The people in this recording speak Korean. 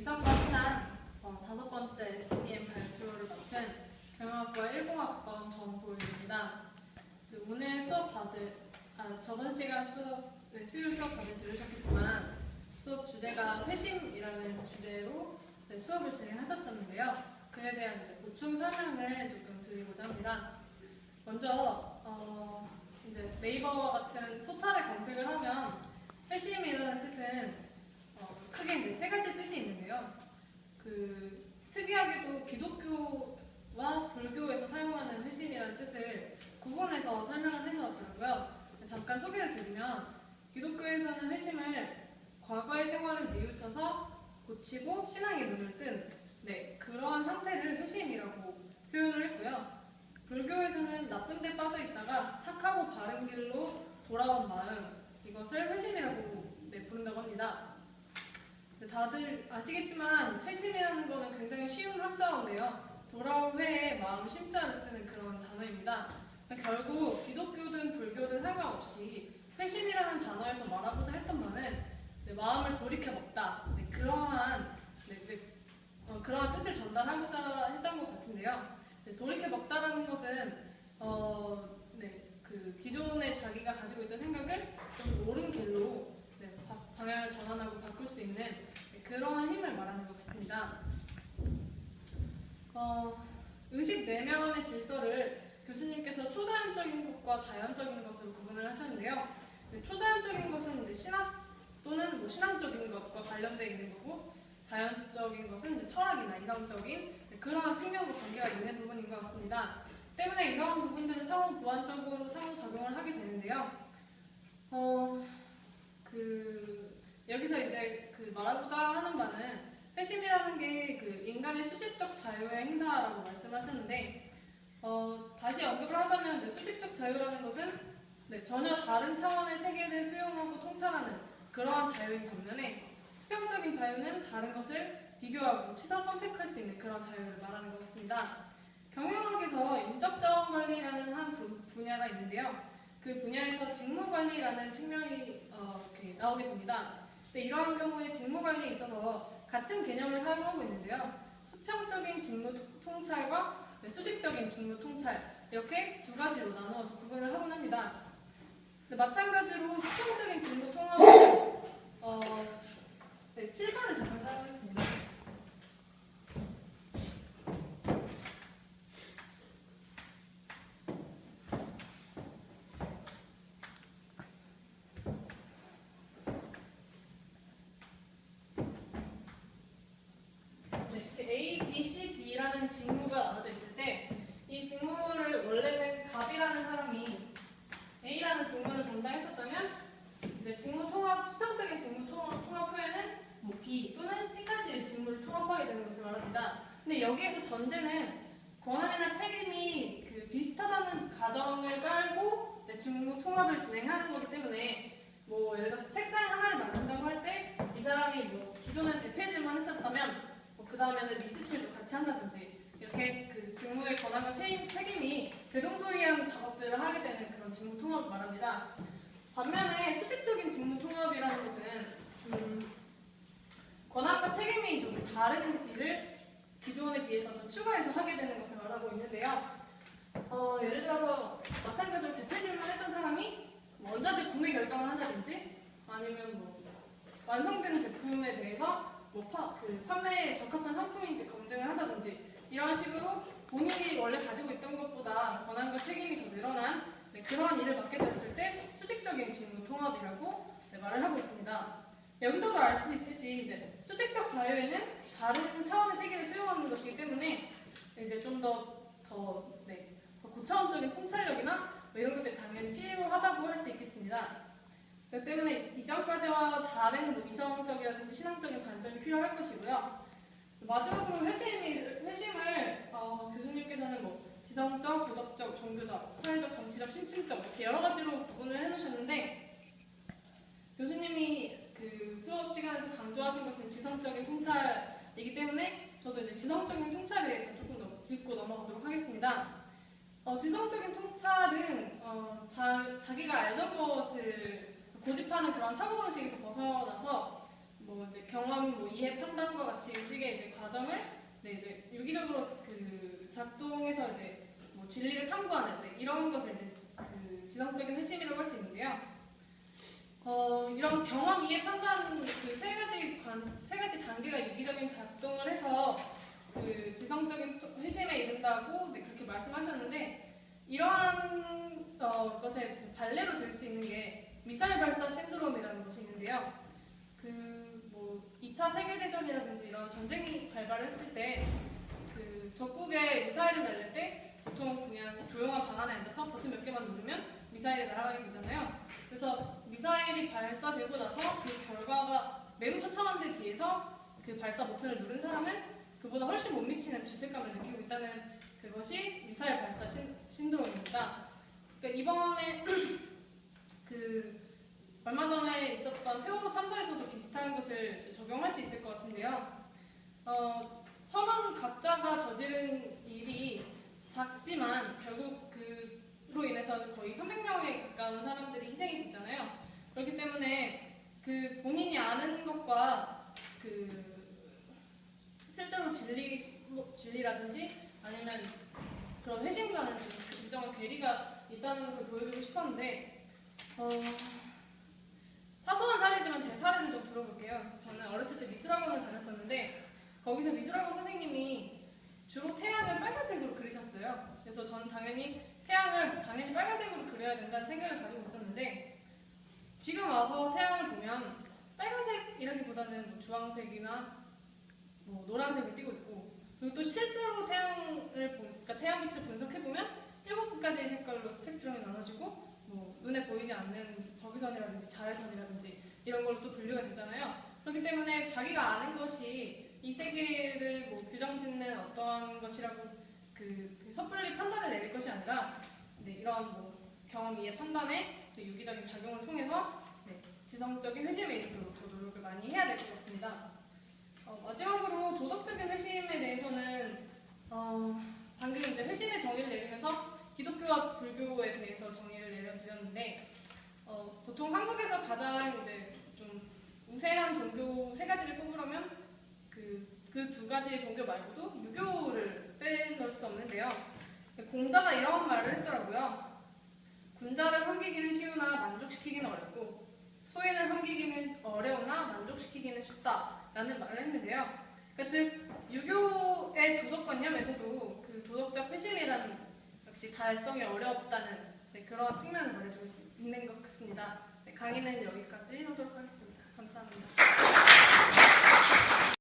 이성과 신한 다섯 번째 STM 발표를 맡은 경영학과 10학번 정보윤입니다. 오늘 저번 시간 수요일 수업 다들 들으셨겠지만 수업 주제가 회심이라는 주제로 수업을 진행하셨었는데요. 그에 대한 보충 설명을 조금 드리고자 합니다. 먼저 이제 네이버와 같은 포털에 검색을 하면 회심이라는 뜻은 크게 이제 세 가지 뜻이 있는데요. 특이하게도 기독교와 불교에서 사용하는 회심이라는 뜻을 구분해서 설명을 해주었더라고요. 잠깐 소개를 드리면 기독교에서는 회심을 과거의 생활을 뉘우쳐서 고치고 신앙의 눈을 뜬 그러한 상태를 회심이라고 표현을 했고요. 불교에서는 나쁜 데 빠져 있다가 착하고 바른 길로 돌아온 마음, 이것을 회심이라고 부른다고 합니다. 다들 아시겠지만 회심이라는 것은 굉장히 쉬운 한자어인데요. 돌아올 회에 마음 심자를 쓰는 그런 단어입니다. 결국 기독교든 불교든 상관없이 회심이라는 단어에서 말하고자 했던 바는 마음을 돌이켜 먹다, 그러한 뜻을 전달하고자 했던 것 같은데요. 돌이켜 먹다라는 것은 기존에 자기가 가지고 있던 생각을 좀 옳은 길로 방향을 전환하고 바꿀 수 있는 그러한 힘을 말하는 것 같습니다. 의식 내면의 질서를 교수님께서 초자연적인 것과 자연적인 것으로 구분을 하셨는데요. 초자연적인 것은 이제 신학 또는 신앙적인 것과 관련되어 있는 거고, 자연적인 것은 이제 철학이나 이성적인 그러한 측면으로 관계가 있는 부분인 것 같습니다. 때문에 이러한 부분들은 상호 보완적으로 상호작용을 하게 되는데요. 여기서 이제 말하고자 하는 바는 회심이라는 게 인간의 수직적 자유의 행사라고 말씀하셨는데, 다시 언급을 하자면 이제 수직적 자유라는 것은 전혀 다른 차원의 세계를 수용하고 통찰하는 그러한 자유인 반면에, 수평적인 자유는 다른 것을 비교하고 취사 선택할 수 있는 그런 자유를 말하는 것 같습니다. 경영학에서 인적자원관리라는 한 분야가 있는데요. 그 분야에서 직무관리라는 측면이 이렇게 나오게 됩니다. 이러한 경우에 직무관리에 있어서 같은 개념을 사용하고 있는데요. 수평적인 직무 통찰과 수직적인 직무 통찰, 이렇게 두 가지로 나누어서 구분을 하곤 합니다. 마찬가지로 수평적인 직무 통합은 칠판을 잠깐 사용하겠습니다. A, B, C, D라는 직무가 나눠져 있을 때 이 직무를 원래는 갑이라는 사람이 A라는 직무를 담당했었다면 이제 수평적인 직무 통합 후에는 B 또는 C까지의 직무를 통합하게 되는 것을 말합니다. 근데 여기에서 전제는 권한이나 책임이 비슷하다는 가정을 깔고 직무 통합을 진행하는 거기 때문에 예를 들어서 책상 하나를 만든다고 할 때 이 사람이 기존에 대패질만 했었다면 그 다음에는 리스칠도 같이 한다든지 이렇게 직무의 권한과 책임이 대동소이한 작업들을 하게 되는 그런 직무 통합을 말합니다. 반면에 수직적인 직무 통합이라는 것은 권한과 책임이 좀 다른 일을 기존에 비해서 더 추가해서 하게 되는 것을 말하고 있는데요. 예를 들어서 마찬가지로 대패질만 했던 사람이 원자재 구매 결정을 한다든지 아니면 완성된 제품에 대해서 판매에 적합한 상품인지 검증을 한다든지 이런 식으로 본인이 원래 가지고 있던 것보다 권한과 책임이 더 늘어난 그러한 일을 맡게 됐을 때 수직적인 직무 통합이라고 말을 하고 있습니다. 여기서도 알 수 있듯이 수직적 자유에는 다른 차원의 세계를 수용하는 것이기 때문에 이제 좀 더 고차원적인 통찰력이나 이런 것들이 당연히 필요하다고 할 수 있겠습니다. 그렇기 때문에 이전까지와 다른 이성적이라든지 신앙적인 관점이 필요할 것이고요. 마지막으로 회심을 교수님께서는 지성적, 도덕적, 종교적, 사회적, 정치적, 심층적 이렇게 여러 가지로 구분을 해놓으셨는데, 교수님이 수업 시간에서 강조하신 것은 지성적인 통찰이기 때문에 저도 이제 지성적인 통찰에 대해서 조금 더 짚고 넘어가도록 하겠습니다. 지성적인 통찰은 자기가 알던 것을 고집하는 그런 사고방식에서 벗어나서 뭐 이제 경험, 뭐 이해, 판단과 같이 의식의 이제 과정을 이제 유기적으로 그 작동해서 이제 뭐 진리를 탐구하는 이런 것을 이제 그 지성적인 회심이라고 할 수 있는데요. 이런 경험, 이해, 판단 그 세 가지 단계가 유기적인 작동을 해서 그 지성적인 회심에 이른다고 그렇게 말씀하셨는데, 이러한 것에 발례로 들 수 있는 게 미사일 발사 신드롬이라는 것이 있는데요. 뭐 2차 세계대전이라든지 이런 전쟁이 발발했을 때 그 적국에 미사일을 날릴 때 보통 그냥 조용한 방 안에 앉아서 버튼 몇 개만 누르면 미사일이 날아가게 되잖아요. 그래서 미사일이 발사되고 나서 그 결과가 매우 처참한 데 비해서 그 발사 버튼을 누른 사람은 그보다 훨씬 못 미치는 죄책감을 느끼고 있다는 그것이 미사일 발사 신드롬입니다. 그러니까 이번에 얼마 전에 있었던 세월호 참사에서도 비슷한 것을 적용할 수 있을 것 같은데요. 선원 각자가 저지른 일이 작지만 결국 그로 인해서 거의 300명에 가까운 사람들이 희생이 됐잖아요. 그렇기 때문에 그 본인이 아는 것과 실제로 진리라든지 아니면 그런 회심과는 좀 일정한 괴리가 있다는 것을 보여주고 싶었는데, 사소한 사례지만 제 사례를 좀 들어볼게요. 저는 어렸을 때 미술학원을 다녔었는데 거기서 미술학원 선생님이 주로 태양을 빨간색으로 그리셨어요. 그래서 저는 당연히 태양을 빨간색으로 그려야 된다는 생각을 가지고 있었는데, 지금 와서 태양을 보면 빨간색이라기보다는 뭐 주황색이나 뭐 노란색을 띠고 있고, 그리고 또 실제로 그러니까 태양빛을 분석해보면 7가지의 색깔로 스펙트럼이 나눠지고 뭐 눈에 보이지 않는 적외선이라든지 자외선이라든지 이런 걸로 또 분류가 되잖아요. 그렇기 때문에 자기가 아는 것이 이 세계를 뭐 규정짓는 어떠한 것이라고 섣불리 판단을 내릴 것이 아니라 이런 뭐 경험, 이해, 판단의 유기적인 작용을 통해서 지성적인 회심에 이르도록 더 노력을 많이 해야 될 것 같습니다. 마지막으로 도덕적인 회심에 대해서는 방금 이제 회심의 정의를 내리면서 기독교와 불교에 대해서 정의를 내려드렸는데, 보통 한국에서 가장 이제 좀 우세한 종교 3가지를 꼽으려면 그 2가지의 종교 말고도 유교를 빼놓을 수 없는데요. 공자가 이런 말을 했더라고요. 군자를 섬기기는 쉬우나 만족시키기는 어렵고 소인을 섬기기는 어려우나 만족시키기는 쉽다라는 말을 했는데요. 그러니까 즉 유교의 도덕관념에서도 그 도덕적 회심이라는 역시 달성이 어렵다는 그런 측면을 말해주고 있는 것 같습니다. 강의는 여기까지 하도록 하겠습니다.